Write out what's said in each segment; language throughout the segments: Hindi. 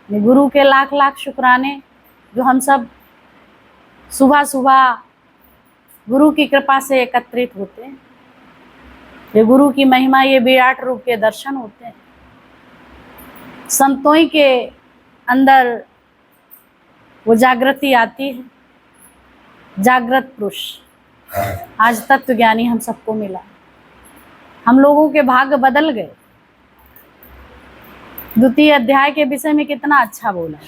गुरु के लाख लाख शुक्राने जो हम सब सुबह सुबह गुरु की कृपा से एकत्रित होते हैं। ये गुरु की महिमा, ये विराट रूप के दर्शन होते हैं। संतों के अंदर वो जागृति आती है, जागृत पुरुष। आज तत्व ज्ञानी हम सबको मिला, हम लोगों के भाग्य बदल गए। द्वितीय अध्याय के विषय में कितना अच्छा बोला है,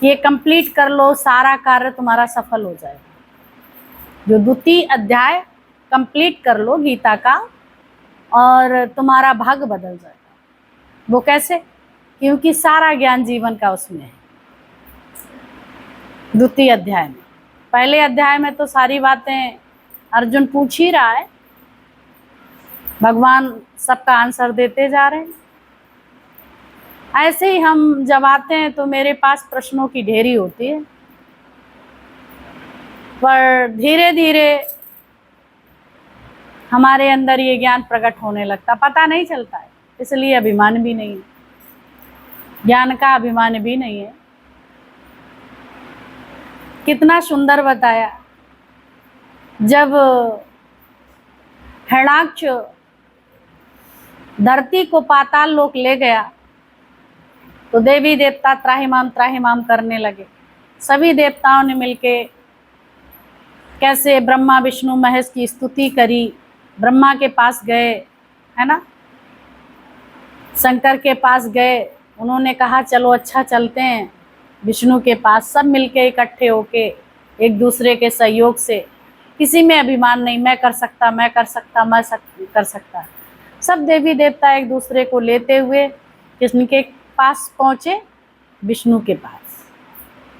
ये कंप्लीट कर लो, सारा कार्य तुम्हारा सफल हो जाएगा। जो द्वितीय अध्याय कंप्लीट कर लो गीता का और तुम्हारा भाग्य बदल जाएगा। वो कैसे? क्योंकि सारा ज्ञान जीवन का उसमें है द्वितीय अध्याय में। पहले अध्याय में तो सारी बातें अर्जुन पूछ ही रहा है, भगवान सबका आंसर देते जा रहे हैं। ऐसे ही हम जब आते हैं तो मेरे पास प्रश्नों की ढेरी होती है, पर धीरे धीरे हमारे अंदर ये ज्ञान प्रकट होने लगता, पता नहीं चलता है। इसलिए अभिमान भी नहीं है, ज्ञान का अभिमान भी नहीं है। कितना सुंदर बताया, जब हिरण्याक्ष धरती को पाताल लोक ले गया तो देवी देवता त्राहिमाम करने लगे। सभी देवताओं ने मिलके कैसे ब्रह्मा विष्णु महेश की स्तुति करी। ब्रह्मा के पास गए, है ना, शंकर के पास गए, उन्होंने कहा चलो अच्छा चलते हैं विष्णु के पास। सब मिलके इकट्ठे होके एक दूसरे के सहयोग से, किसी में अभिमान नहीं, मैं कर सकता, मैं कर सकता, मैं कर सकता। सब देवी देवता एक दूसरे को लेते हुए किसके पास पहुँचे? विष्णु के पास।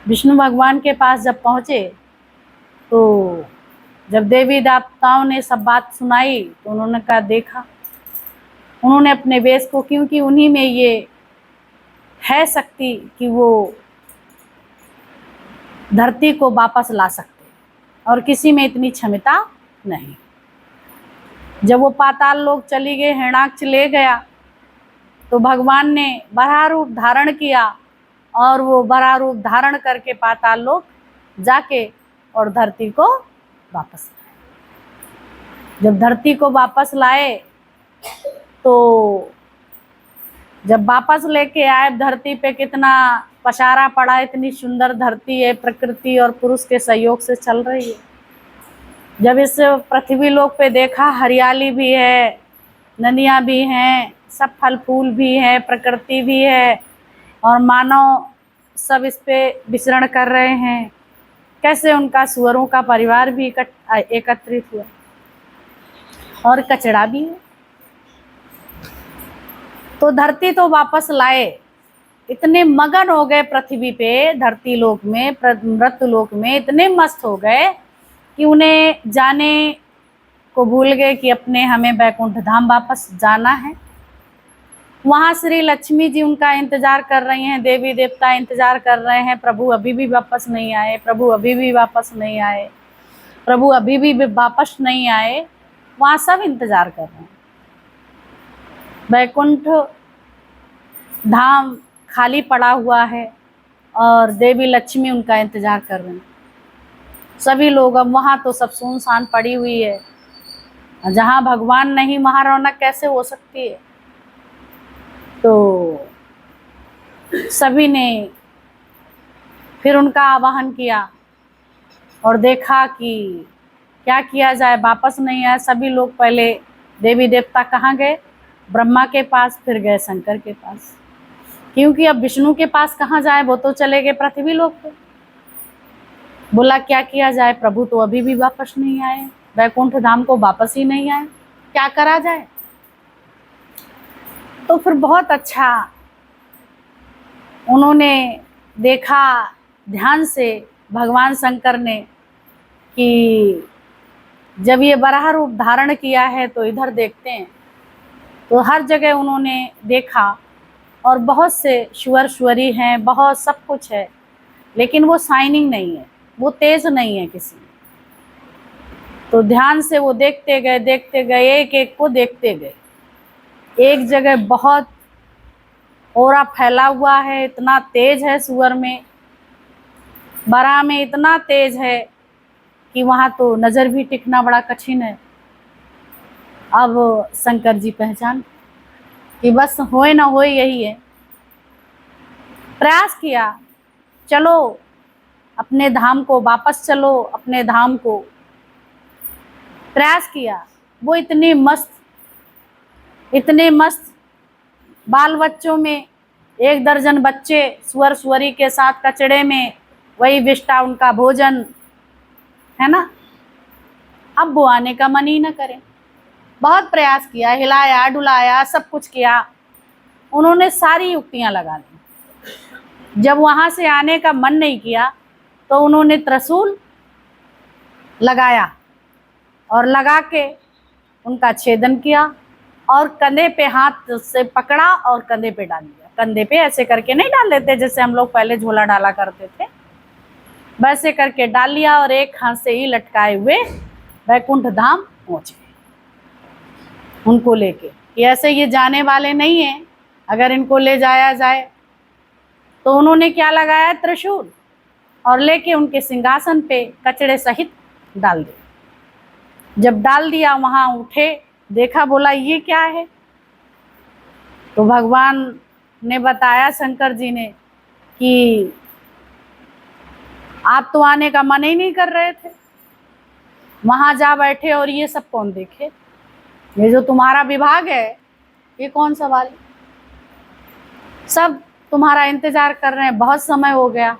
विष्णु भगवान के पास जब पहुँचे तो जब देवी देवताओं ने सब बात सुनाई तो उन्होंने कहा, देखा, उन्होंने अपने वेश को, क्योंकि उन्हीं में ये है शक्ति कि वो धरती को वापस ला सकते, और किसी में इतनी क्षमता नहीं। जब वो पाताल लोक चली गई, हिरण्याक्ष ले गया, तो भगवान ने बराह रूप धारण किया और वो बराह रूप धारण करके पाताल लोक जाके और धरती को वापस लाए। जब धरती को वापस लाए तो जब वापस लेके आए धरती पे, कितना पसारा पड़ा, इतनी सुंदर धरती है, प्रकृति और पुरुष के सहयोग से चल रही है। जब इस पृथ्वी लोक पे देखा, हरियाली भी है, नदियाँ भी हैं, सब फल फूल भी है, प्रकृति भी है, और मानव सब इस पे विचरण कर रहे हैं। कैसे उनका सुअरों का परिवार भी एकत्रित हुआ, और कचरा भी है। तो धरती तो वापस लाए, इतने मगन हो गए पृथ्वी पे, धरती लोक में, मृत्यु लोक में इतने मस्त हो गए कि उन्हें जाने को भूल गए कि अपने हमें बैकुंठ धाम वापस जाना है। वहाँ श्री लक्ष्मी जी उनका इंतजार कर रही हैं, देवी देवता इंतजार कर रहे हैं, प्रभु अभी भी वापस नहीं आए, प्रभु अभी भी वापस नहीं आए, प्रभु अभी भी वापस नहीं आए। वहाँ सब इंतजार कर रहे हैं। बैकुंठ धाम खाली पड़ा हुआ है और देवी लक्ष्मी उनका इंतजार कर रहे हैं। सभी लोग, अब वहाँ तो सब सुनसान पड़ी हुई है। जहाँ भगवान नहीं वहाँ रौनक कैसे हो सकती है? तो सभी ने फिर उनका आवाहन किया और देखा कि क्या किया जाए, वापस नहीं आया। सभी लोग पहले देवी देवता कहाँ गए? ब्रह्मा के पास, फिर गए शंकर के पास, क्योंकि अब विष्णु के पास कहाँ जाए, वो तो चले गए पृथ्वी लोक पे। बोला क्या किया जाए, प्रभु तो अभी भी वापस नहीं आए, वैकुंठ धाम को वापस ही नहीं आए, क्या करा जाए? तो फिर बहुत अच्छा उन्होंने देखा ध्यान से, भगवान शंकर ने, कि जब ये बराह रूप धारण किया है तो इधर देखते हैं। तो हर जगह उन्होंने देखा और बहुत से सुअरी हैं, बहुत सब कुछ है, लेकिन वो शाइनिंग नहीं है, वो तेज नहीं है किसी में। तो ध्यान से वो देखते गए, एक एक को देखते गए। एक जगह बहुत औरा फैला हुआ है, इतना तेज है सुअर में, बराह में इतना तेज है कि वहां तो नजर भी टिकना बड़ा कठिन है। अब शंकर जी पहचान कि बस होए ना होए यही है। प्रयास किया, चलो अपने धाम को, वापस चलो अपने धाम को। प्रयास किया। वो इतने मस्त बाल बच्चों में, 1 दर्जन बच्चे सुअर सुअरी के साथ कचड़े में, वही विष्टा उनका भोजन है ना। अब वो आने का मन ही न करे। बहुत प्रयास किया, हिलाया डुलाया, सब कुछ किया, उन्होंने सारी युक्तियां लगा दी। जब वहां से आने का मन नहीं किया तो उन्होंने त्रिशूल लगाया और लगा के उनका छेदन किया और कंधे पे हाथ से पकड़ा और कंधे पे डाल दिया। कंधे पे ऐसे करके नहीं डाल देते जैसे हम लोग पहले झोला डाला करते थे, वैसे करके डाल लिया और एक हाथ से ही लटकाए हुए वैकुंठ धाम पहुंचे उनको लेके। कि ऐसे ये जाने वाले नहीं है, अगर इनको ले जाया जाए। तो उन्होंने क्या लगाया, त्रिशूल, और लेके उनके सिंहासन पे कचड़े सहित डाल दिया। जब डाल दिया वहां उठे, देखा, बोला ये क्या है। तो भगवान ने बताया, शंकर जी ने, कि आप तो आने का मन ही नहीं कर रहे थे, वहां जा बैठे और ये सब कौन देखे। ये जो तुम्हारा विभाग है ये कौन सवाल, सब तुम्हारा इंतजार कर रहे हैं, बहुत समय हो गया,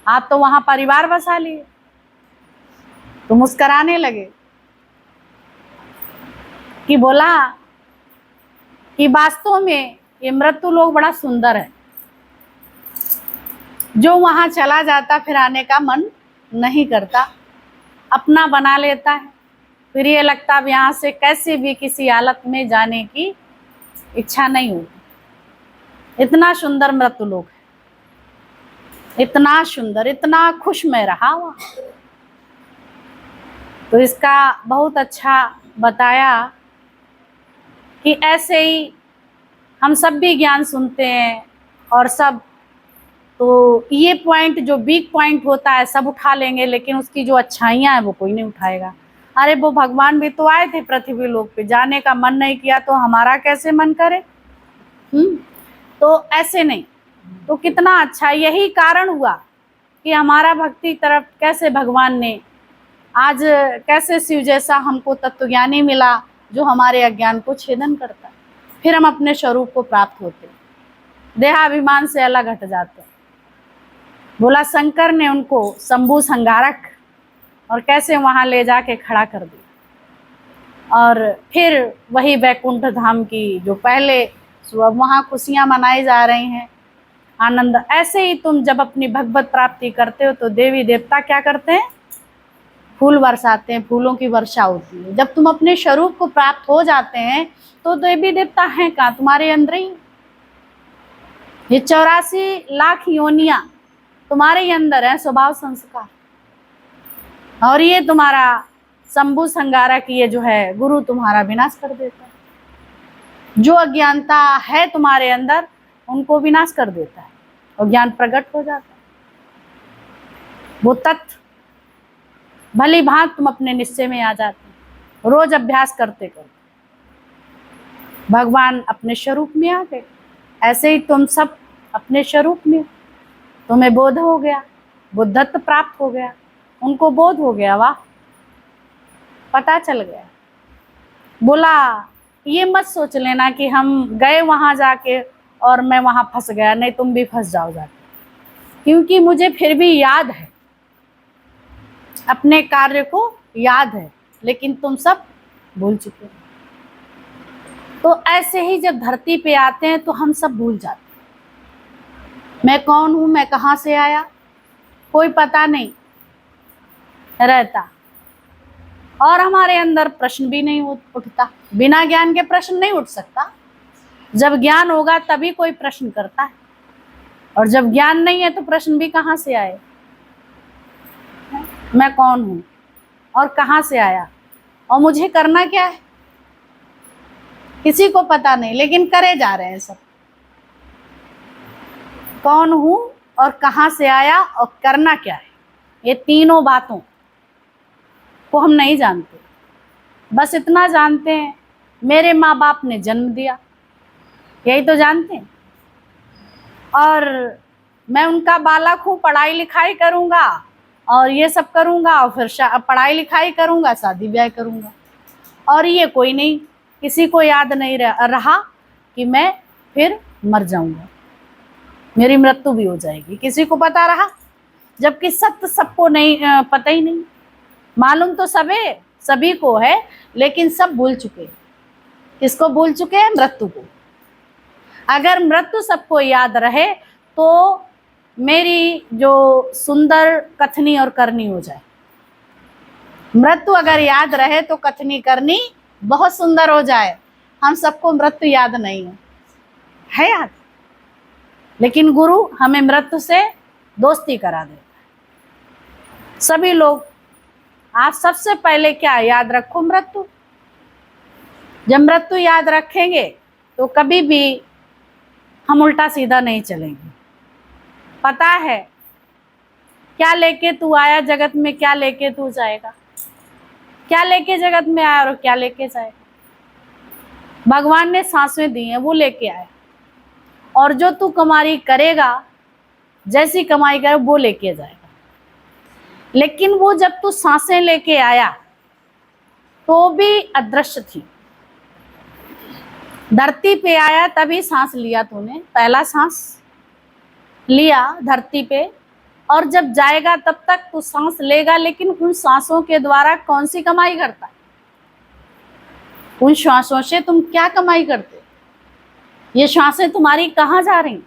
आप तो वहां परिवार बसा लिए। तो मुस्कुराने लगे कि बोला कि वास्तव में ये मृत्यु लोग बड़ा सुंदर है, जो वहां चला जाता फिर आने का मन नहीं करता, अपना बना लेता है, फिर ये लगता अब यहाँ से कैसे भी किसी हालत में जाने की इच्छा नहीं होती। इतना सुंदर मृत्यु लोग है, इतना सुंदर, इतना खुश में रहा हुआ। तो इसका बहुत अच्छा बताया कि ऐसे ही हम सब भी ज्ञान सुनते हैं और सब, तो ये पॉइंट जो वीक पॉइंट होता है सब उठा लेंगे, लेकिन उसकी जो अच्छाइयाँ हैं वो कोई नहीं उठाएगा। अरे वो भगवान भी तो आए थे पृथ्वी लोक पे, जाने का मन नहीं किया तो हमारा कैसे मन करे। तो ऐसे नहीं, तो कितना अच्छा, यही कारण हुआ कि हमारा भक्ति तरफ कैसे भगवान ने आज, कैसे शिव जैसा हमको तत्वज्ञानी मिला जो हमारे अज्ञान को छेदन करता है, फिर हम अपने स्वरूप को प्राप्त होते, देहाभिमान से अलग हट जाते। बोला शंकर ने उनको शंभु संगारक और कैसे वहां ले जाके खड़ा कर दिया, और फिर वही वैकुंठ धाम की जो पहले वहां खुशियां मनाई जा रही हैं, आनंद। ऐसे ही तुम जब अपनी भगवत प्राप्ति करते हो तो देवी देवता क्या करते हैं, फूल बरसाते हैं, फूलों की वर्षा होती है। जब तुम अपने स्वरूप को प्राप्त हो जाते हैं तो देवी देवता हैं कहाँ, तुम्हारे अंदर ही। ये 84 लाख योनियां तुम्हारे ही अंदर है, स्वभाव संस्कार, और ये तुम्हारा शंभु संगारक, ये जो है गुरु तुम्हारा विनाश कर देता है। जो अज्ञानता है तुम्हारे अंदर उनको विनाश कर देता है और ज्ञान प्रकट हो जाता है। वो तत्व भली भांति तुम अपने निश्चय में आ जाते हो, रोज अभ्यास करते करते भगवान अपने स्वरूप में आ गए। ऐसे ही तुम सब अपने स्वरूप में, तुम्हें बोध हो गया, बुद्धत्व प्राप्त हो गया, उनको बोध हो गया, वाह, पता चल गया। बोला ये मत सोच लेना कि हम गए वहां जाके और मैं वहां फंस गया, नहीं तुम भी फंस जाओ जाके, क्योंकि मुझे फिर भी याद है, अपने कार्य को याद है, लेकिन तुम सब भूल चुके हो। तो ऐसे ही जब धरती पे आते हैं तो हम सब भूल जाते हैं, मैं कौन हूं, मैं कहां से आया, कोई पता नहीं रहता, और हमारे अंदर प्रश्न भी नहीं उठता। बिना ज्ञान के प्रश्न नहीं उठ सकता, जब ज्ञान होगा तभी कोई प्रश्न करता है, और जब ज्ञान नहीं है तो प्रश्न भी कहां से आए। मैं कौन हूं और कहां से आया और मुझे करना क्या है, किसी को पता नहीं, लेकिन करे जा रहे हैं सब। कौन हूँ और कहाँ से आया और करना क्या है, ये तीनों बातों को हम नहीं जानते। बस इतना जानते हैं मेरे माँ बाप ने जन्म दिया, यही तो जानते हैं, और मैं उनका बालक हूँ, पढ़ाई लिखाई करूँगा और ये सब करूँगा, और फिर पढ़ाई लिखाई करूँगा, शादी ब्याह करूँगा, और ये कोई नहीं, किसी को याद नहीं रहा कि मैं फिर मर जाऊँगा, मेरी मृत्यु भी हो जाएगी, किसी को पता रहा? जबकि सत्य सबको नहीं पता ही नहीं, मालूम तो सभी को है, लेकिन सब भूल चुके। किसको भूल चुके हैं? मृत्यु को। अगर मृत्यु सबको याद रहे तो मेरी जो सुंदर कथनी और करनी हो जाए। मृत्यु अगर याद रहे तो कथनी करनी बहुत सुंदर हो जाए। हम सबको मृत्यु याद नहीं है याद, लेकिन गुरु हमें मृत्यु से दोस्ती करा देता है। सभी लोग, आप सबसे पहले क्या याद रखो? मृत्यु। जब मृत्यु याद रखेंगे तो कभी भी हम उल्टा सीधा नहीं चलेंगे। पता है क्या लेके तू आया जगत में, क्या लेके तू जाएगा, क्या लेके जगत में आया और क्या लेके जाएगा। भगवान ने सांसें दी हैं, वो लेके आया, और जो तू कमाई करेगा, जैसी कमाई करे वो लेके जाएगा। लेकिन वो जब तू सांसें लेके आया तो भी अदृश्य थी। धरती पे आया तभी सांस लिया तूने, पहला सांस लिया धरती पे, और जब जाएगा तब तक तू सांस लेगा, लेकिन उन सांसों के द्वारा कौन सी कमाई करता है? उन श्वासों से तुम क्या कमाई करते? ये श्वासें तुम्हारी कहाँ जा रही?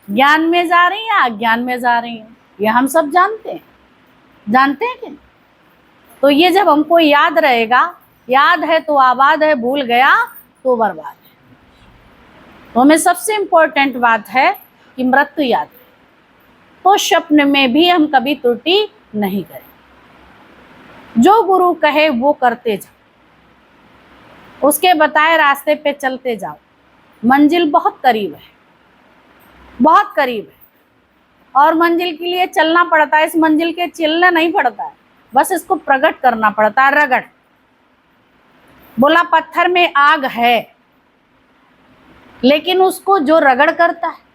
ज्ञान में जा रही या अज्ञान में जा रही हैं? ये हम सब जानते हैं कि? तो ये जब हमको याद रहेगा, याद है तो आबाद है, भूल गया तो बर्बाद है। तो हमें सबसे इम्पोर्टेंट बात है कि मृत्यु याद है, तो स्वप्न में भी हम कभी त्रुटि नहीं करें। जो गुरु कहे वो करते जाओ, उसके बताए रास्ते पे चलते जाओ। मंजिल बहुत करीब है, बहुत करीब है, और मंजिल के लिए चलना पड़ता है। इस मंजिल के चलना नहीं पड़ता है, बस इसको प्रकट करना पड़ता है। रगड़, बोला पत्थर में आग है, लेकिन उसको जो रगड़ करता है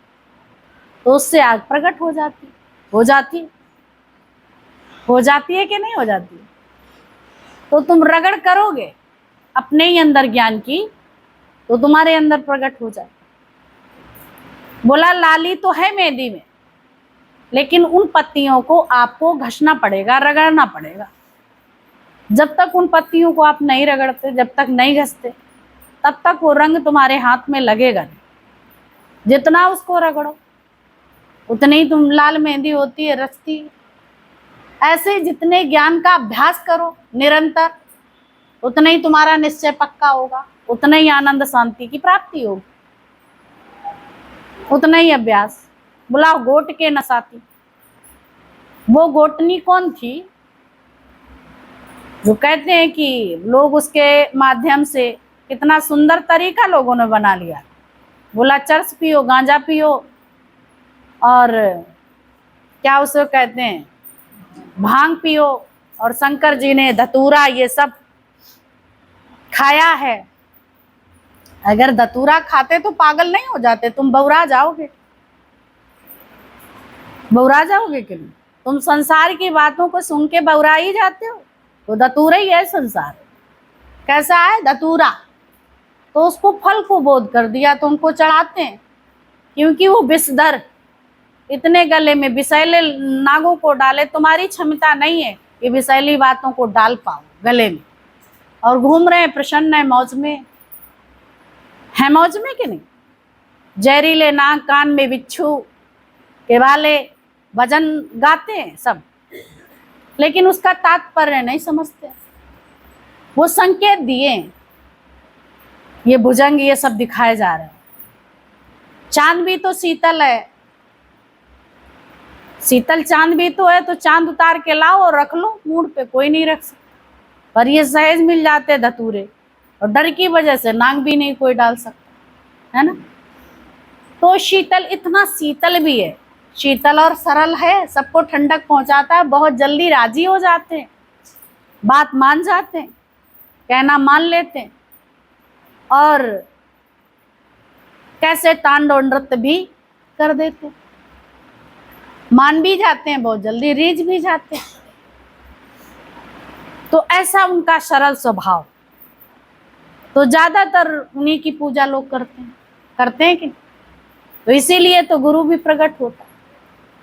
तो उससे आग प्रकट हो जाती है कि नहीं हो जाती? तो तुम रगड़ करोगे अपने ही अंदर ज्ञान की तो तुम्हारे अंदर प्रकट हो जाए। बोला लाली तो है मेहंदी में, लेकिन उन पत्तियों को आपको घसना पड़ेगा, रगड़ना पड़ेगा। जब तक उन पत्तियों को आप नहीं रगड़ते, जब तक नहीं घसते, तब तक वो रंग तुम्हारे हाथ में लगेगा नहीं। जितना उसको रगड़ो उतनी ही तुम लाल मेहंदी होती है, रचती। ऐसे जितने ज्ञान का अभ्यास करो निरंतर, उतना ही तुम्हारा निश्चय पक्का होगा, उतना ही आनंद शांति की प्राप्ति होगी, उतना ही अभ्यास। बोला गोट के नसाती, वो गोटनी कौन थी? जो कहते हैं कि लोग उसके माध्यम से कितना सुंदर तरीका लोगों ने बना लिया। बोला चरस पियो, गांजा पियो, और क्या उसे कहते हैं, भांग पियो, और शंकर जी ने धतूरा ये सब खाया है। अगर धतूरा खाते तो पागल नहीं हो जाते? तुम बौरा जाओगे कि नहीं? तुम संसार की बातों को सुन के बौरा ही जाते हो। तो धतूरा ही है संसार। कैसा है धतूरा? तो उसको फल को बोध कर दिया तो उनको चढ़ाते हैं, क्योंकि वो विषधर, इतने गले में विषैले नागों को डाले। तुम्हारी क्षमता नहीं है ये विषैली बातों को डाल पाओ गले में, और घूम रहे हैं प्रसन्न है, मौज में है, मौज में कि नहीं? जहरीले नाक, कान में बिच्छू के वाले, भजन गाते हैं सब, लेकिन उसका तात्पर्य नहीं समझते। वो संकेत दिए, ये भुजंग ये सब दिखाए जा रहे हैं। चांद भी तो शीतल है, शीतल चांद भी तो है, तो चांद उतार के लाओ और रख लो मूड पे, कोई नहीं रख सकता। पर ये सहज मिल जाते धतूरे, और डर की वजह से नाक भी नहीं कोई डाल सकता, है ना? तो शीतल इतना शीतल भी है, शीतल और सरल है, सबको ठंडक पहुंचाता है, बहुत जल्दी राजी हो जाते हैं, बात मान जाते हैं, कहना मान लेते हैं, और कैसे तांडव नृत्य भी कर देते, मान भी जाते हैं, बहुत जल्दी रीझ भी जाते हैं। तो ऐसा उनका सरल स्वभाव, तो ज्यादातर उन्हीं की पूजा लोग करते हैं कि, तो इसीलिए तो गुरु भी प्रकट होता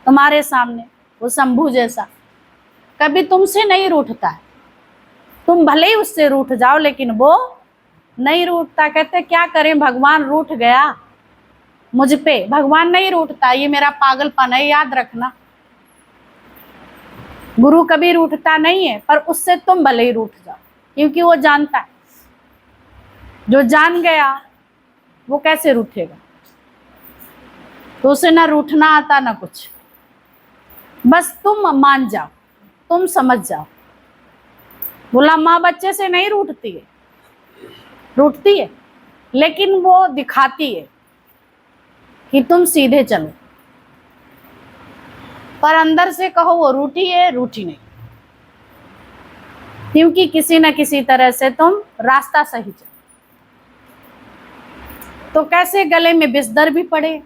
तुम्हारे सामने, वो शंभू जैसा, कभी तुमसे नहीं रूठता है, तुम भले ही उससे रूठ जाओ लेकिन वो नहीं रूठता। कहते क्या करें, भगवान रूठ गया मुझ पे, भगवान नहीं रूठता, ये मेरा पागलपन है, याद रखना। गुरु कभी रूठता नहीं है, पर उससे तुम भले ही रूठ जाओ, क्योंकि वो जानता है, जो जान गया वो कैसे रूठेगा। तो उसे ना रूठना आता ना कुछ, बस तुम मान जाओ, तुम समझ जाओ। बोला माँ बच्चे से नहीं रूठती है, रूठती है लेकिन वो दिखाती है कि तुम सीधे चलो, पर अंदर से कहो वो रूठी है, रूठी नहीं, क्योंकि किसी न किसी तरह से तुम रास्ता सही चलो। तो कैसे गले में बिस्तर भी पड़े,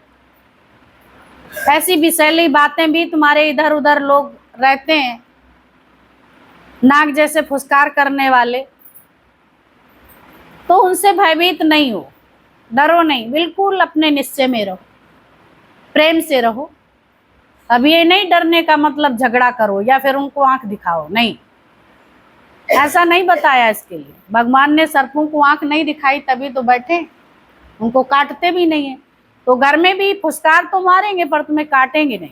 ऐसी विषैली बातें भी तुम्हारे इधर उधर लोग रहते हैं, नाग जैसे फुसकार करने वाले, तो उनसे भयभीत नहीं हो, डरो नहीं, बिल्कुल अपने निश्चय में रहो, प्रेम से रहो। अब ये नहीं डरने का मतलब झगड़ा करो या फिर उनको आंख दिखाओ, नहीं, ऐसा नहीं बताया इसके लिए। भगवान ने सर्पों को आंख नहीं दिखाई तभी तो बैठे, उनको काटते भी नहीं है। तो घर में भी फुसकार तो मारेंगे पर तुम्हें काटेंगे नहीं,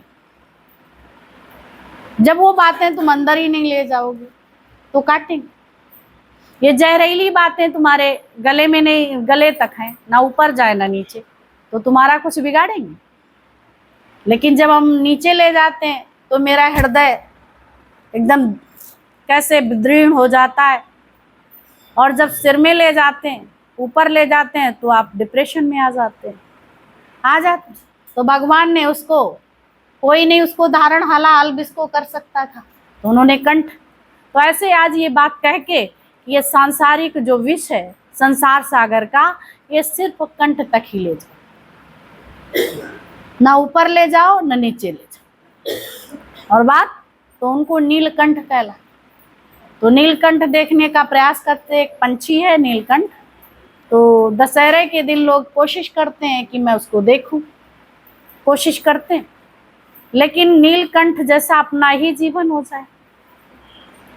जब वो बातें तुम अंदर ही नहीं ले जाओगे तो काटेंगे। ये जहरीली बातें तुम्हारे गले में नहीं, गले तक हैं, ना ऊपर जाए ना नीचे, तो तुम्हारा कुछ बिगाड़ेंगे। लेकिन जब हम नीचे ले जाते हैं तो मेरा हृदय एकदम कैसे विदीर्ण हो जाता है, और जब सिर में ले जाते हैं, ऊपर ले जाते हैं, तो आप डिप्रेशन में आ जाते हैं, तो भगवान ने उसको, कोई नहीं उसको धारण हाला अलबिस को कर सकता था, तो उन्होंने कंठ। तो ऐसे आज ये बात कह के कि ये सांसारिक जो विष है संसार सागर का, ये सिर्फ कंठ तक ही ले जाओ, ना ऊपर ले जाओ ना नीचे ले जाओ। और बात तो उनको नीलकंठ कहला। तो नीलकंठ देखने का प्रयास करते, एक पंछी है नीलकंठ, तो दशहरे के दिन लोग कोशिश करते हैं कि मैं उसको देखूं, कोशिश करते हैं, लेकिन नीलकंठ जैसा अपना ही जीवन हो जाए,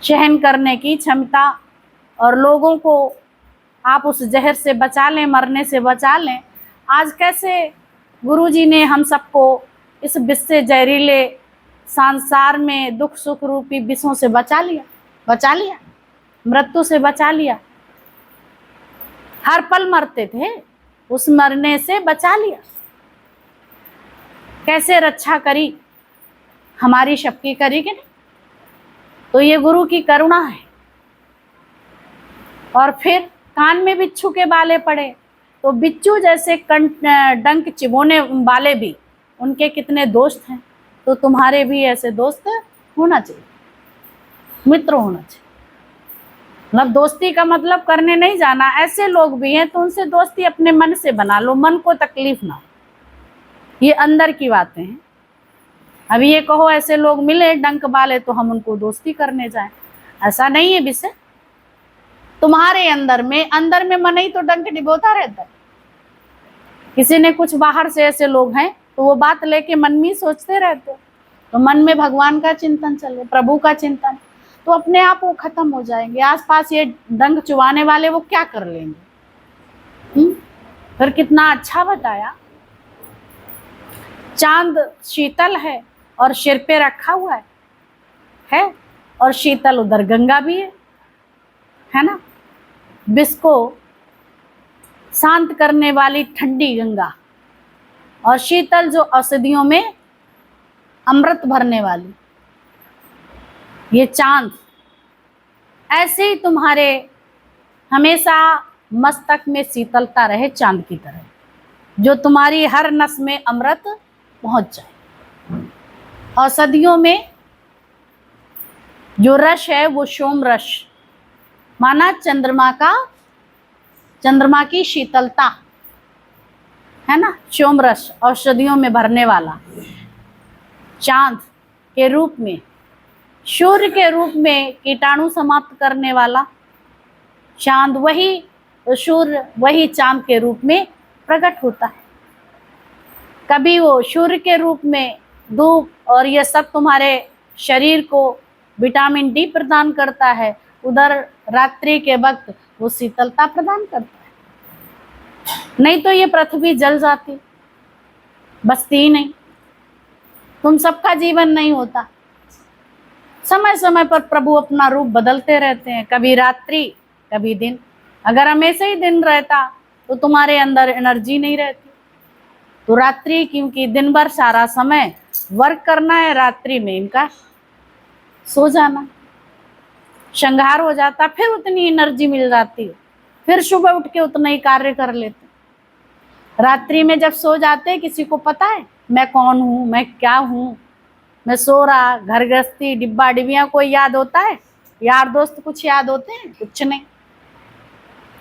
सहन करने की क्षमता, और लोगों को आप उस जहर से बचा लें, मरने से बचा लें। आज कैसे गुरुजी ने हम सबको इस विष से, जहरीले संसार में दुख सुख रूपी विषों से बचा लिया, मृत्यु से बचा लिया। हर पल मरते थे, उस मरने से बचा लिया। कैसे रक्षा करी, हमारी सबकी करी कि नहीं। तो ये गुरु की करुणा है। और फिर कान में बिच्छू के बाले पड़े, तो बिच्छू जैसे डंक चिबोने वाले भी, उनके कितने दोस्त हैं। तो तुम्हारे भी ऐसे दोस्त होना चाहिए, मित्र होना चाहिए। मतलब दोस्ती का मतलब करने नहीं जाना, ऐसे लोग भी हैं तो उनसे दोस्ती अपने मन से बना लो, मन को तकलीफ ना हो। ये अंदर की बातें हैं। अभी ये कहो ऐसे लोग मिले डंक वाले तो हम उनको दोस्ती करने जाएं, ऐसा नहीं है विषय। तुम्हारे अंदर में मन ही तो डंक डिबोता रहता है। किसी ने कुछ बाहर से ऐसे लोग हैं तो वो बात लेके मन में सोचते रहते, तो मन में भगवान का चिंतन चले, प्रभु का चिंतन, तो अपने आप वो खत्म हो जाएंगे। आसपास ये डंक चुवाने वाले वो क्या कर लेंगे। फिर कितना अच्छा बताया, चांद शीतल है और सिर पे रखा हुआ है, और शीतल उधर गंगा भी है ना, विष को शांत करने वाली ठंडी गंगा, और शीतल जो औषधियों में अमृत भरने वाली ये चांद। ऐसे ही तुम्हारे हमेशा मस्तक में शीतलता रहे चांद की तरह, जो तुम्हारी हर नस में अमृत पहुंच जाए। औषधियों में जो रस है वो सोम रस, माना चंद्रमा की शीतलता है ना, सोम रस औषधियों में भरने वाला, चांद के रूप में, सूर्य के रूप में कीटाणु समाप्त करने वाला चांद, वही सूर्य वही चांद के रूप में प्रकट होता है। कभी वो सूर्य के रूप में धूप और ये सब तुम्हारे शरीर को विटामिन डी प्रदान करता है, उधर रात्रि के वक्त वो शीतलता प्रदान करता है। नहीं तो ये पृथ्वी जल जाती, बसती ही नहीं, तुम सबका जीवन नहीं होता। समय समय पर प्रभु अपना रूप बदलते रहते हैं, कभी रात्रि कभी दिन। अगर हमेशा ही दिन रहता तो तुम्हारे अंदर एनर्जी नहीं रहती। तो रात्रि, क्योंकि दिन भर सारा समय वर्क करना है, रात्रि में इनका सो जाना, श्रृंगार हो जाता, फिर उतनी एनर्जी मिल जाती है, फिर सुबह उठ के उतना ही कार्य कर लेते। रात्रि में जब सो जाते, किसी को पता है मैं कौन हूँ, मैं क्या हूँ, मैं सो रहा, घर गृहस्थी डिब्बा डिबिया कोई याद होता है, यार दोस्त कुछ याद होते हैं, कुछ नहीं।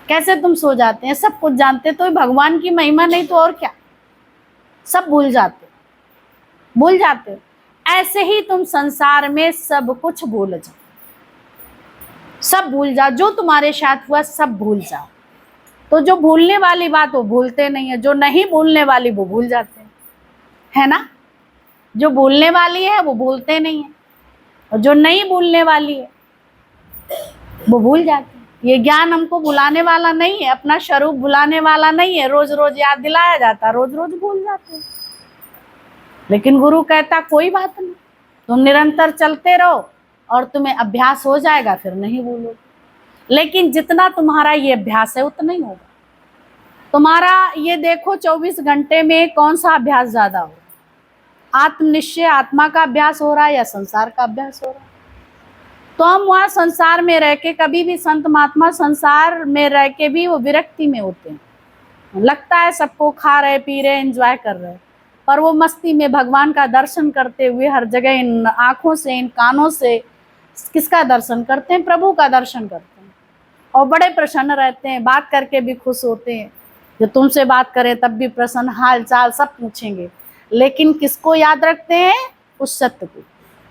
कैसे तुम सो जाते हैं, सब कुछ जानते तो भगवान की महिमा, नहीं तो और क्या, सब भूल जाते। ऐसे ही तुम संसार में सब कुछ भूल जाओ, सब भूल जाओ, जो तुम्हारे साथ हुआ सब भूल जाओ। तो जो भूलने वाली बात वो भूलते नहीं है, जो नहीं भूलने वाली वो भूल जाते हैं, है ना। जो भूलने वाली है वो भूलते नहीं है, और जो नहीं भूलने वाली है वो भूल जाते हैं। ये ज्ञान हमको भुलाने वाला नहीं है, अपना स्वरूप भुलाने वाला नहीं है, रोज रोज याद दिलाया जाता, रोज रोज भूल जाते हैं। लेकिन गुरु कहता कोई बात नहीं, तुम निरंतर चलते रहो और तुम्हें अभ्यास हो जाएगा, फिर नहीं भूलोगे। लेकिन जितना तुम्हारा ये अभ्यास है उतना ही होगा तुम्हारा। ये देखो 24 घंटे में कौन सा अभ्यास ज्यादा हो, आत्मनिश्चय आत्मा का अभ्यास हो रहा है या संसार का अभ्यास हो रहा है। तो हम वहाँ संसार में रह के, कभी भी संत महात्मा संसार में रह के भी वो विरक्ति में होते हैं, लगता है सबको खा रहे पी रहे एंजॉय कर रहे, पर वो मस्ती में भगवान का दर्शन करते हुए हर जगह इन आँखों से इन कानों से किसका दर्शन करते हैं, प्रभु का दर्शन करते हैं, और बड़े प्रसन्न रहते हैं, बात करके भी खुश होते हैं। जो तुमसे बात करें तब भी प्रसन्न, हाल चाल सब पूछेंगे, लेकिन किसको याद रखते हैं, उस सत्य को।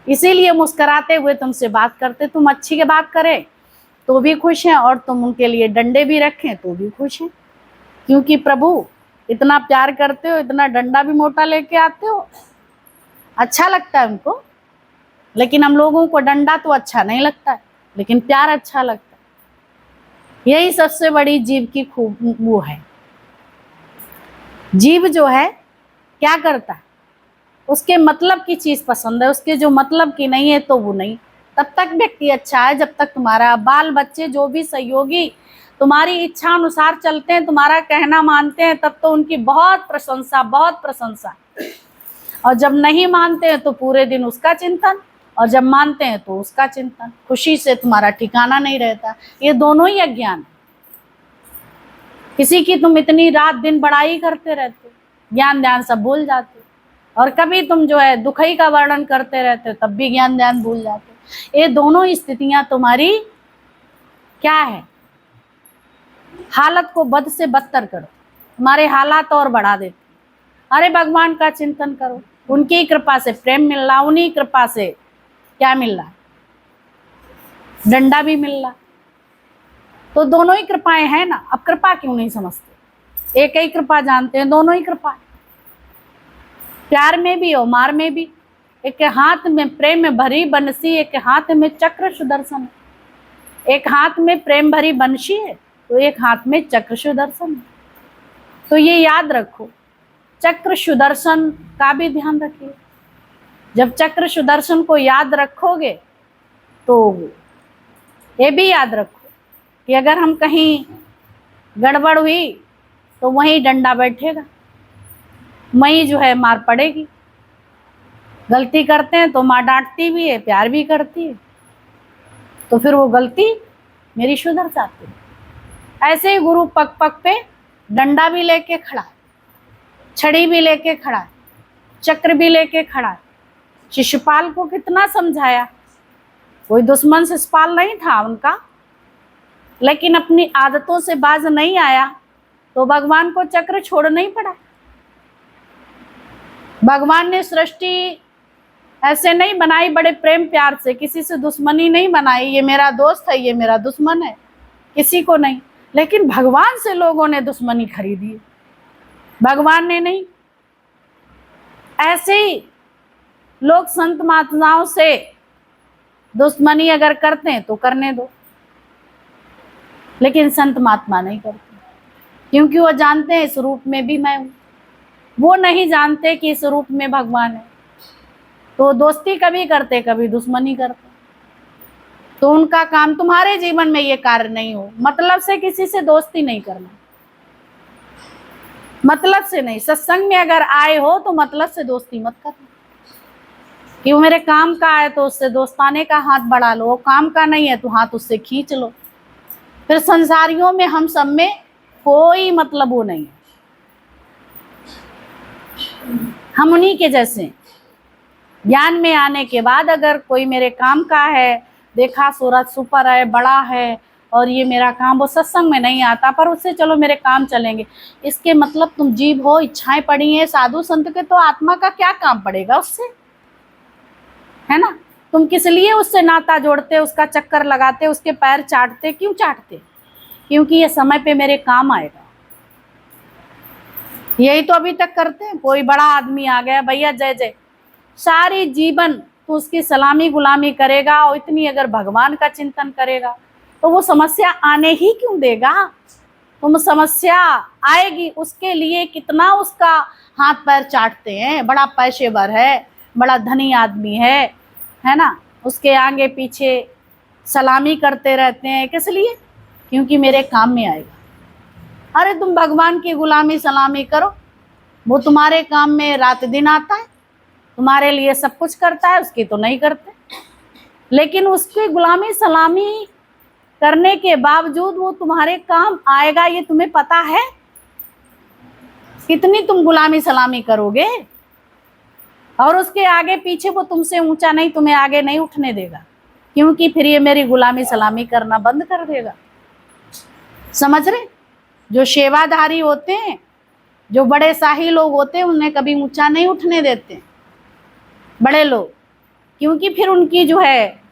इसीलिए मुस्कुराते हुए तुमसे बात करते, तुम अच्छी के बात करें तो भी खुश हैं, और तुम उनके लिए डंडे भी रखें तो भी खुश हैं, क्योंकि प्रभु इतना प्यार करते हो, इतना डंडा भी मोटा लेके आते हो, अच्छा लगता है उनको। लेकिन हम लोगों को डंडा तो अच्छा नहीं लगता है, लेकिन प्यार अच्छा लगता है। यही सबसे बड़ी जीव की खूब वो है। जीव जो है क्या करता है, उसके मतलब की चीज पसंद है, उसके जो मतलब की नहीं है तो वो नहीं। तब तक व्यक्ति अच्छा है जब तक तुम्हारा बाल बच्चे जो भी सहयोगी तुम्हारी इच्छा अनुसार चलते हैं, तुम्हारा कहना मानते हैं, तब तो उनकी बहुत प्रशंसा, बहुत प्रशंसा। और जब नहीं मानते हैं तो पूरे दिन उसका चिंतन, और जब मानते हैं तो उसका चिंतन, खुशी से तुम्हारा ठिकाना नहीं रहता। ये दोनों ही अज्ञान है। किसी की तुम इतनी रात दिन बड़ाई करते रहते, ज्ञान ध्यान सब भूल जाते, और कभी तुम जो है दुखई का वर्णन करते रहते तब भी ज्ञान ध्यान भूल जाते। ये दोनों स्थितियां तुम्हारी क्या है, हालत को बद से बदतर करो, तुम्हारे हालात और बढ़ा देते। अरे भगवान का चिंतन करो, उनकी कृपा से प्रेम मिल रहा, उन्हीं कृपा से क्या मिल रहा, डंडा भी मिल रहा। तो दोनों ही कृपाएं हैं ना। अब कृपा क्यों नहीं समझते, एक ही कृपा जानते हैं, दोनों ही कृपा है। प्यार में भी और मार में भी। एक हाथ में प्रेम में भरी बंसी, एक हाथ में चक्र सुदर्शन है। एक हाथ में प्रेम भरी बंसी है तो एक हाथ में चक्र सुदर्शन है। तो ये याद रखो, चक्र सुदर्शन का भी ध्यान रखिए। जब चक्र सुदर्शन को याद रखोगे तो ये भी याद रखो कि अगर हम कहीं गड़बड़ हुई तो वहीं डंडा बैठेगा, वहीं जो है मार पड़ेगी। गलती करते हैं तो माँ डांटती भी है, प्यार भी करती है, तो फिर वो गलती मेरी सुधर जाती है। ऐसे ही गुरु पग पग पे डंडा भी लेके खड़ा है, छड़ी भी लेके खड़ा है, चक्र भी लेके खड़ा है। शिशुपाल को कितना समझाया, कोई दुश्मन शिशुपाल नहीं था उनका, लेकिन अपनी आदतों से बाज नहीं आया तो भगवान को चक्र छोड़ना ही पड़ा। भगवान ने सृष्टि ऐसे नहीं बनाई बड़े प्रेम प्यार से, किसी से दुश्मनी नहीं बनाई, ये मेरा दोस्त है ये मेरा दुश्मन है, किसी को नहीं। लेकिन भगवान से लोगों ने दुश्मनी खरीदी, भगवान ने नहीं। ऐसे ही लोग संत महात्माओं से दुश्मनी अगर करते हैं तो करने दो, लेकिन संत महात्मा नहीं करते, क्योंकि वो जानते हैं इस रूप में भी मैं हूं। वो नहीं जानते कि इस रूप में भगवान है, तो दोस्ती कभी करते कभी दुश्मनी करते। तो उनका काम, तुम्हारे जीवन में ये कार्य नहीं हो, मतलब से किसी से दोस्ती नहीं करना, मतलब से नहीं। सत्संग में अगर आए हो तो मतलब से दोस्ती मत करना, कि वो मेरे काम का है तो उससे दोस्ताने का हाथ बढ़ा लो, वो काम का नहीं है तो हाथ उससे खींच लो। फिर संसारियों में हम सब में कोई मतलब वो नहीं है, हम उन्हीं के जैसे। ज्ञान में आने के बाद अगर कोई मेरे काम का है, देखा सूरज सुपर है बड़ा है और ये मेरा काम, वो सत्संग में नहीं आता पर उससे चलो मेरे काम चलेंगे, इसके मतलब तुम जीव हो, इच्छाएं पड़ी हैं साधु संत के, तो आत्मा का क्या काम पड़ेगा उससे, है ना। तुम किस लिए उससे नाता जोड़ते, उसका चक्कर लगाते, उसके पैर चाटते, क्यों चाटते? क्योंकि ये समय पे मेरे काम आएगा। यही तो अभी तक करते हैं। कोई बड़ा आदमी आ गया, भैया जय जय, सारी जीवन तो उसकी सलामी गुलामी करेगा, और इतनी अगर भगवान का चिंतन करेगा तो वो समस्या आने ही क्यों देगा? तुम समस्या आएगी उसके लिए कितना उसका हाथ पैर चाटते हैं, बड़ा पैसेवर है, बड़ा धनी आदमी है ना, उसके आगे पीछे सलामी करते रहते हैं, किस लिए? क्योंकि मेरे काम में आएगा। अरे तुम भगवान की गुलामी सलामी करो, वो तुम्हारे काम में रात दिन आता है, तुम्हारे लिए सब कुछ करता है, उसकी तो नहीं करते। लेकिन उसकी गुलामी सलामी करने के बावजूद वो तुम्हारे काम आएगा, ये तुम्हें पता है? कितनी तुम गुलामी सलामी करोगे, और उसके आगे पीछे वो तुमसे ऊंचा नहीं, तुम्हें आगे नहीं उठने देगा, क्योंकि फिर ये मेरी गुलामी सलामी करना बंद कर देगा। समझ रहे? जो सेवाधारी होते हैं, जो बड़े शाही लोग होते हैं, उन्हें कभी ऊंचा नहीं उठने देते बड़े लोग, क्योंकि फिर उनकी जो है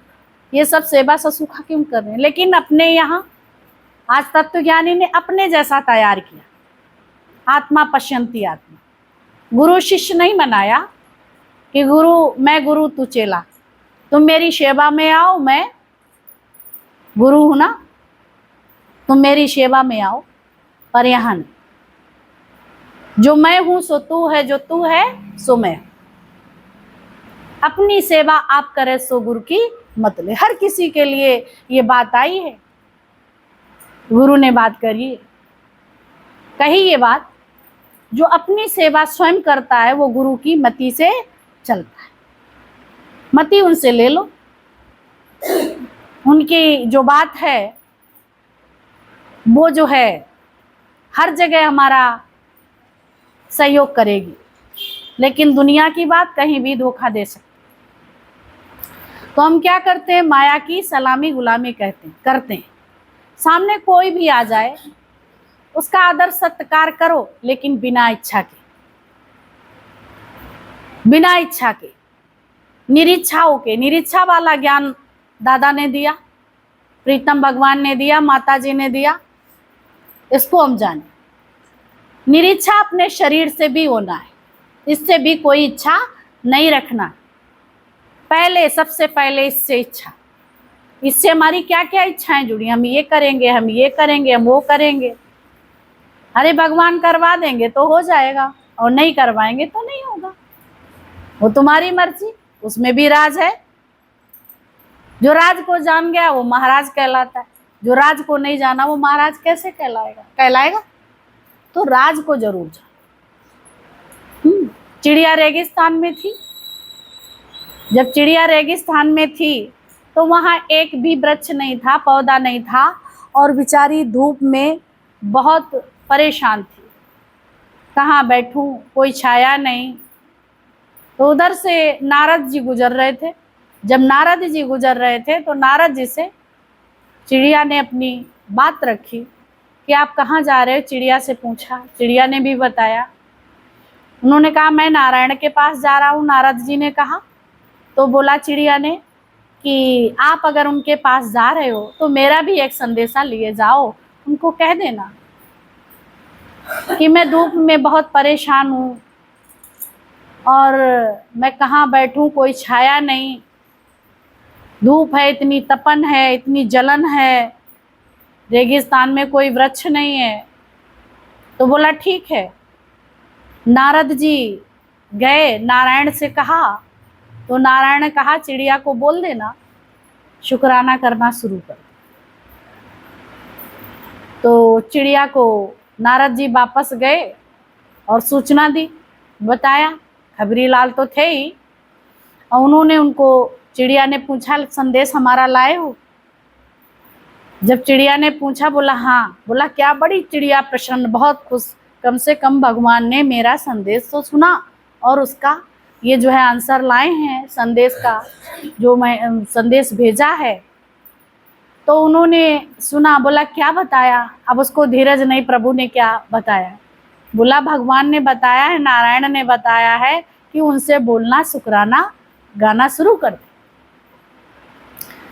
ये सब सेवा ससुखा क्यों कर रहे हैं। लेकिन अपने यहाँ आज तत्वज्ञानी ने अपने जैसा तैयार किया, आत्मा पश्यंती आत्मा। गुरु शिष्य नहीं बनाया कि मैं गुरु तू चेला, तुम मेरी सेवा में आओ, मैं गुरु हूं ना, तुम मेरी सेवा में आओ। पर यहाँ नहीं, जो मैं हूं सो तू है, जो तू है सो मैं। अपनी सेवा आप करे सो गुरु की मत ले। हर किसी के लिए ये बात आई है, गुरु ने बात करी, कही ये बात, जो अपनी सेवा स्वयं करता है वो गुरु की मति से चलता है। मति उनसे ले लो, उनकी जो बात है वो जो है हर जगह हमारा सहयोग करेगी, लेकिन दुनिया की बात कहीं भी धोखा दे सकती। तो हम क्या करते हैं? माया की सलामी गुलामी करते हैं। सामने कोई भी आ जाए उसका आदर सत्कार करो, लेकिन बिना इच्छा के, बिना इच्छा के, निरीच्छाओं के। निरीच्छा वाला ज्ञान दादा ने दिया, प्रीतम भगवान ने दिया, माता जी ने दिया, इसको हम जाने। निरीच्छा अपने शरीर से भी होना है, इससे भी कोई इच्छा नहीं रखना। पहले सबसे पहले इससे इच्छा, इससे हमारी क्या क्या इच्छाएं जुड़ी, हम ये करेंगे, हम ये करेंगे, हम वो करेंगे। अरे भगवान करवा देंगे तो हो जाएगा, और नहीं करवाएंगे तो नहीं होगा, वो तुम्हारी मर्जी, उसमें भी राज है। जो राज को जान गया वो महाराज कहलाता है, जो राज को नहीं जाना वो महाराज कैसे कहलाएगा? तो राज को जरूर जान। चिड़िया रेगिस्तान में थी, जब चिड़िया रेगिस्तान में थी तो वहाँ एक भी वृक्ष नहीं था, पौधा नहीं था, और बेचारी धूप में बहुत परेशान थी। कहाँ बैठूं, कोई छाया नहीं। तो उधर से नारद जी गुजर रहे थे। जब नारद जी गुजर रहे थे तो नारद जी से चिड़िया ने अपनी बात रखी कि आप कहाँ जा रहे हो। चिड़िया से पूछा, चिड़िया ने भी बताया। उन्होंने कहा मैं नारायण के पास जा रहा हूँ। नारद जी ने कहा, तो बोला चिड़िया ने कि आप अगर उनके पास जा रहे हो तो मेरा भी एक संदेशा लिए जाओ, उनको कह देना कि मैं धूप में बहुत परेशान हूँ और मैं कहाँ बैठूं, कोई छाया नहीं, धूप है, इतनी तपन है, इतनी जलन है, रेगिस्तान में कोई वृक्ष नहीं है। तो बोला ठीक है। नारद जी गए, नारायण से कहा, तो नारायण ने कहा चिड़िया को बोल देना शुक्राना करना शुरू कर। तो चिड़िया को नारद जी वापस गए और सूचना दी, बताया। खबरी लाल तो थे ही, और उन्होंने उनको, चिड़िया ने पूछा संदेश हमारा लाए हो। जब चिड़िया ने पूछा, बोला हाँ। बोला क्या? बड़ी चिड़िया प्रसन्न, बहुत खुश, कम से कम भगवान ने मेरा संदेश तो सुना और उसका ये जो है आंसर लाए हैं, संदेश का जो मैं संदेश भेजा है। तो उन्होंने सुना। बोला क्या बताया? अब उसको धीरज नहीं, प्रभु ने क्या बताया? बोला भगवान ने बताया है, नारायण ने बताया है कि उनसे बोलना शुक्राना गाना शुरू कर दे।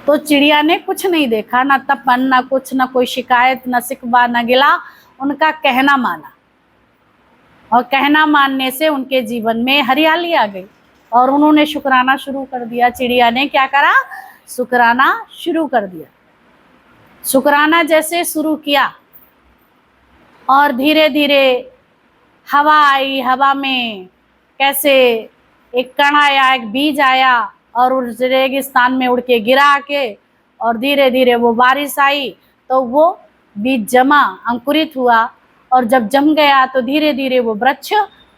तो चिड़िया ने कुछ नहीं देखा, ना तपन, ना कुछ, ना कोई शिकायत, ना शिकवा, ना गिला, उनका कहना माना। और कहना मानने से उनके जीवन में हरियाली आ गई और उन्होंने शुक्राना शुरू कर दिया। चिड़िया ने क्या करा? शुक्राना शुरू कर दिया। शुक्राना जैसे शुरू किया और धीरे धीरे हवा आई, हवा में कैसे एक कण आया, एक बीज आया और उस रेगिस्तान में उड़ के गिरा आके, और धीरे धीरे वो बारिश आई तो वो बीज जमा, अंकुरित हुआ, और जब जम गया तो धीरे धीरे वो वृक्ष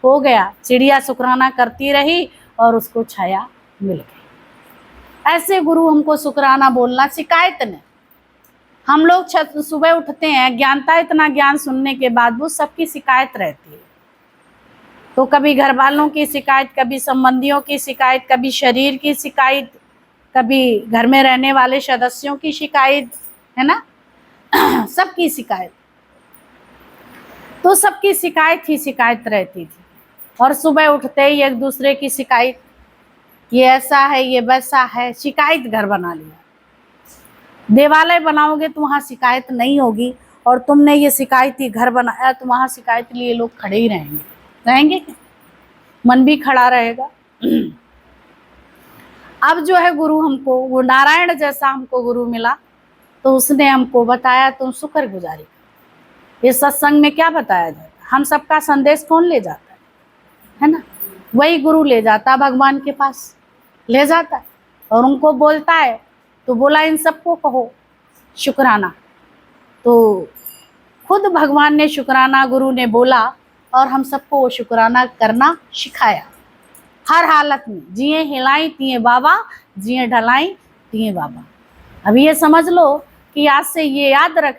हो गया। चिड़िया शुक्राना करती रही और उसको छाया मिल गई। ऐसे गुरु हमको शुक्राना बोलना, शिकायत नहीं। हम लोग सुबह उठते हैं, ज्ञानता इतना ज्ञान सुनने के बाद वो सबकी शिकायत रहती है। तो कभी घर वालों की शिकायत, कभी संबंधियों की शिकायत, कभी शरीर की शिकायत, कभी घर में रहने वाले सदस्यों की शिकायत, है ना सबकी शिकायत। तो सबकी शिकायत ही शिकायत रहती थी। और सुबह उठते ही एक दूसरे की शिकायत, ये ऐसा है, ये वैसा है, शिकायत घर बना लिया। देवालय बनाओगे तो वहाँ शिकायत नहीं होगी, और तुमने ये शिकायत ही घर बनाया तो वहाँ शिकायत लिए लोग खड़े ही रहेंगे क्या? मन भी खड़ा रहेगा। अब जो है गुरु हमको, वो नारायण जैसा हमको गुरु मिला, तो उसने हमको बताया तुम शुक्रगुजारी करो। इस सत्संग में क्या बताया जाता है? हम सबका संदेश कौन ले जाता है ना? वही गुरु ले जाता है, भगवान के पास ले जाता है और उनको बोलता है। तो बोला इन सबको कहो शुक्राना। तो खुद भगवान ने शुक्राना गुरु ने बोला और हम सबको वो शुक्राना करना सिखाया। हर हालत में, जिए हिलाई तिए बाबा, जिए ढलाई तिए बाबा। अब ये समझ लो कि आज से ये याद रख